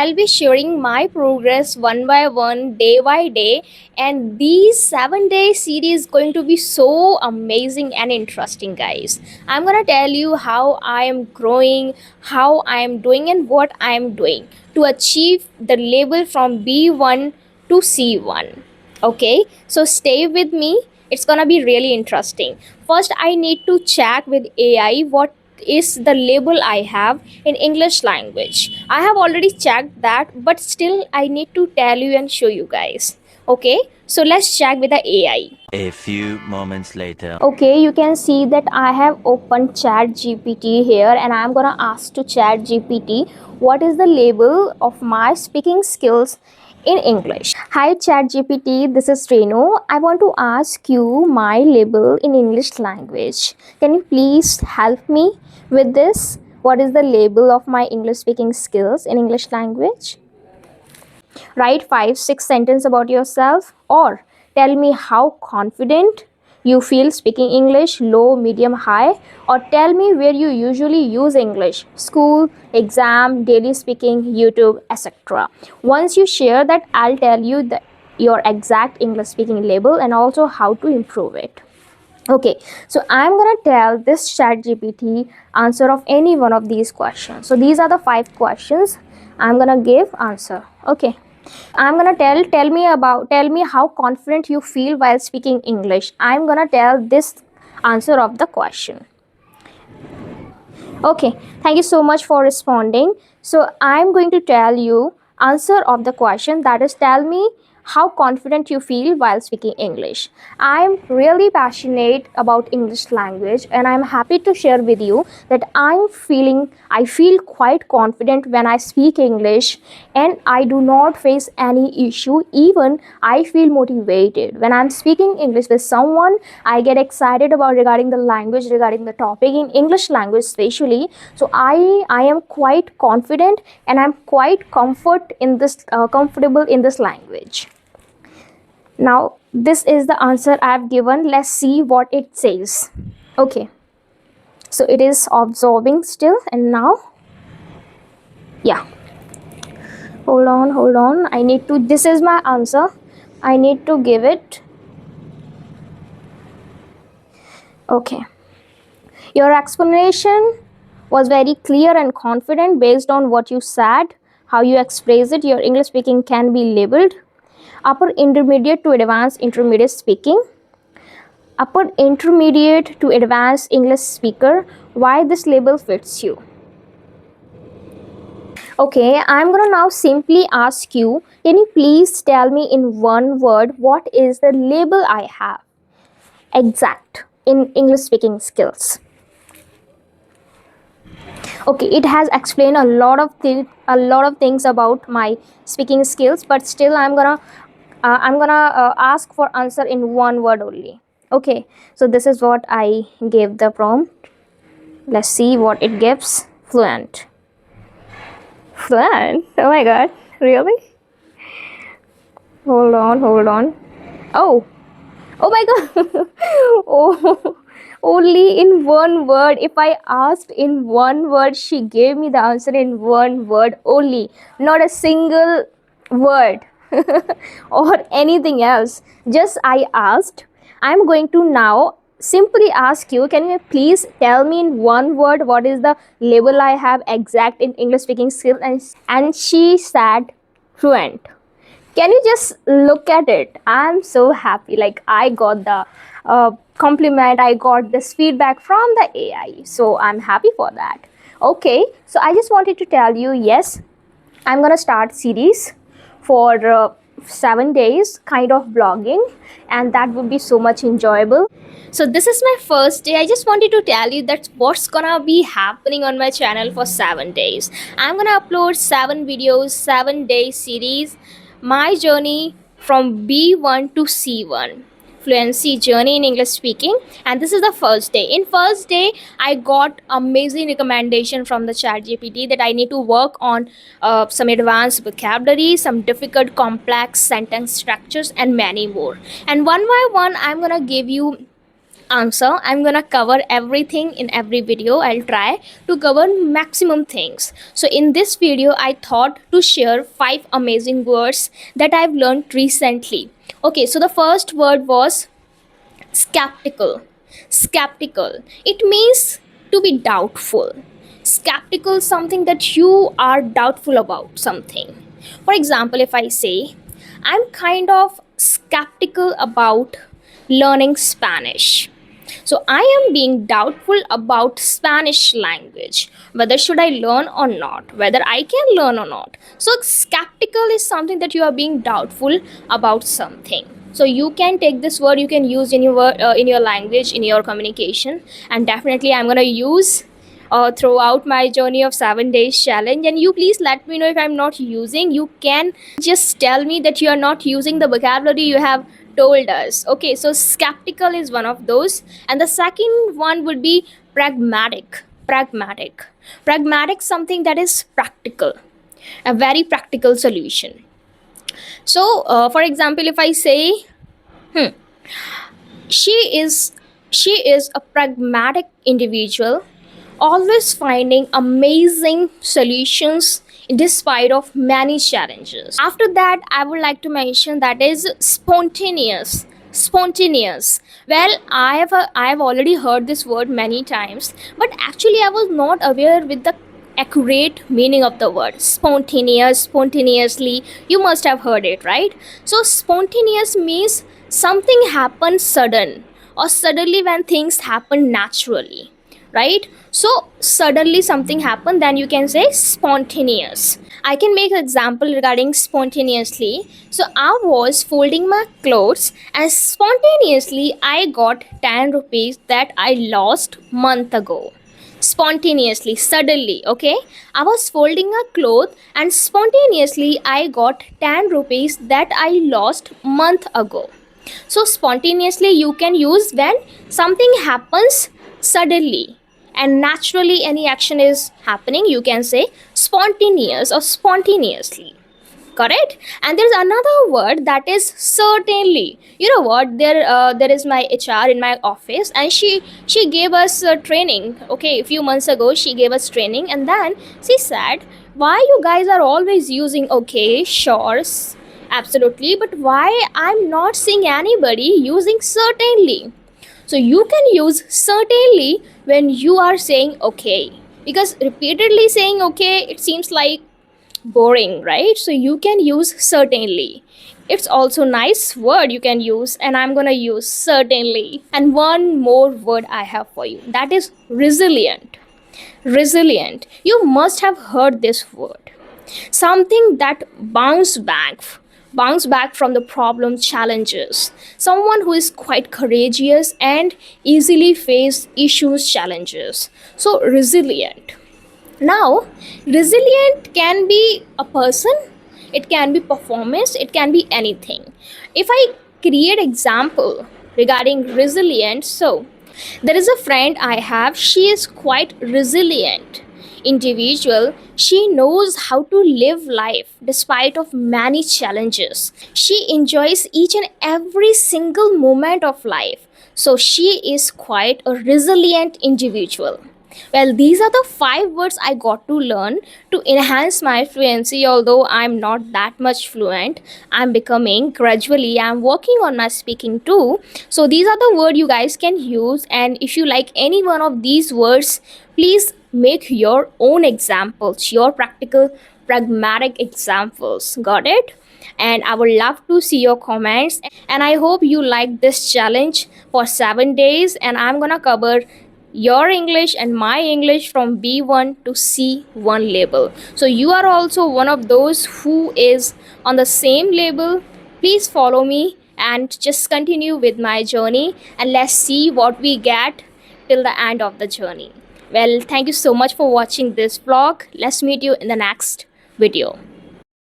I'll be sharing my progress one by one, day by day, and these 7 day series is going to be so amazing and interesting, guys. I'm gonna tell you how I am growing, how I am doing, and what I am doing to achieve the label from B1 to C1. Okay, so stay with me. It's gonna be really interesting. First, I need to check with AI what is the label I have in English language. I have already checked that, but still I need to tell you and show you guys. Okay, so let's check with the AI. A few moments later. Okay, you can see that I have opened Chat GPT here, and I'm gonna ask to Chat GPT what is the label of my speaking skills in English. Hi Chat GPT, this is Renu. I want to ask you my label in English language. Can you please help me with this? What is the label of my English speaking skills in English language? Write 5 6 sentences about yourself, or tell me how confident you feel speaking English, low, medium, high, or tell me where you usually use English, school, exam, daily speaking, YouTube, etc. Once you share that, I'll tell you your exact English speaking label and also how to improve it. Okay, so I'm gonna tell this chat GPT answer of any one of these questions. So these are the 5 questions I'm gonna give answer. Okay, I'm gonna tell me how confident you feel while speaking English. I'm gonna tell this answer of the question. Okay, thank you so much for responding. So I'm going to tell you answer of the question, that is, tell me how confident you feel while speaking English. I'm really passionate about English language, and I'm happy to share with you that I feel quite confident when I speak English, and I do not face any issue. Even I feel motivated when I'm speaking English with someone. I get excited about regarding the language, regarding the topic in English language especially. So I am quite confident, and I'm quite comfortable in this language. Now this is the answer I've given. Let's see what it says. Okay, so it is absorbing still, and now, yeah, hold on, I need to, this is my answer, I need to give it. Okay, your explanation was very clear and confident based on what you said, how you express it. Your English speaking can be labeled upper intermediate to advanced intermediate speaking, upper intermediate to advanced English speaker. Why this label fits you? Okay, I'm gonna now simply ask you, can you please tell me in one word what is the label I have exact in English speaking skills? Okay, it has explained a lot of things about my speaking skills, but still I'm gonna ask for answer in one word only. Okay, so this is what I gave the prompt. Let's see what it gives. Fluent, oh my god, really? Hold on. Oh, oh my god. Oh, only in one word. If I asked in one word, she gave me the answer in one word only, not a single word or anything else. Just I asked. I'm going to now simply ask you, can you please tell me in one word what is the label I have exact in English speaking skills? And she said fluent. Can you just look at it? I'm so happy, like I got the compliment, I got this feedback from the AI, so I'm happy for that. Okay, so I just wanted to tell you, yes, I'm gonna start series for 7 days kind of blogging, and that would be so much enjoyable. So this is my first day. I just wanted to tell you that what's gonna be happening on my channel for 7 days. I'm gonna upload 7 videos, 7 day series, my journey from B1 to C1, fluency journey in English speaking. And this is the first day. In first day, I got amazing recommendation from the chat GPT that I need to work on some advanced vocabulary, some difficult complex sentence structures, and many more. And one by one, I'm gonna give you answer. I'm gonna cover everything in every video. I'll try to cover maximum things. So in this video, I thought to share 5 amazing words that I've learned recently. Okay, so the first word was skeptical. Skeptical, it means to be doubtful. Skeptical, something that you are doubtful about something. For example, if I say I'm kind of skeptical about learning Spanish, so I am being doubtful about Spanish language, whether should I learn or not, whether I can learn or not. So skeptical is something that you are being doubtful about something. So you can take this word, you can use in your language, in your communication, and definitely I'm gonna use throughout my journey of 7 days challenge. And you please let me know if I'm not using. You can just tell me that you are not using the vocabulary you have told us. Okay, so skeptical is one of those, and the second one would be pragmatic. Pragmatic, something that is practical, a very practical solution. So for example, if I say she is she is a pragmatic individual, always finding amazing solutions despite of many challenges. After that, I would like to mention that is spontaneous. Well, I have already heard this word many times, but actually I was not aware with the accurate meaning of the word spontaneously. You must have heard it, right? So spontaneous means something happens sudden, or suddenly when things happen naturally, right? So suddenly something happened, then you can say spontaneous. I can make an example regarding spontaneously. So I was folding my clothes and spontaneously I got 10 rupees that I lost month ago. Spontaneously, suddenly, okay? I was folding a cloth and spontaneously I got 10 rupees that I lost month ago. So spontaneously you can use when something happens suddenly and naturally any action is happening, you can say spontaneous or spontaneously. Correct. And there's another word that is certainly. You know what, there is my HR in my office, and she gave us training. Okay, a few months ago she gave us training, and then she said, why you guys are always using okay, sure, absolutely, but why I'm not seeing anybody using certainly? So you can use certainly when you are saying okay, because repeatedly saying okay, it seems like boring, right? So you can use certainly. It's also nice word you can use, and I'm gonna use certainly. And one more word I have for you, that is resilient. Resilient, you must have heard this word. Something that bounce back from the problem challenges. Someone who is quite courageous and easily face issues challenges. So resilient. Now, resilient can be a person, it can be performance, it can be anything. If I create example regarding resilient, so there is a friend I have, she is quite resilient individual. She knows how to live life despite of many challenges. She enjoys each and every single moment of life. So she is quite a resilient individual. Well, these are the 5 words I got to learn to enhance my fluency. Although I'm not that much fluent, I'm becoming gradually. I'm working on my speaking too. So these are the words you guys can use. And if you like any one of these words, please make your own examples, your practical, pragmatic examples. Got it? And I would love to see your comments. And I hope you like this challenge for 7 days. And I'm gonna cover your English and my English from B1 to C1 level. So you are also one of those who is on the same level. Please follow me and just continue with my journey, and let's see what we get till the end of the journey. Well, thank you so much for watching this vlog. Let's meet you in the next video.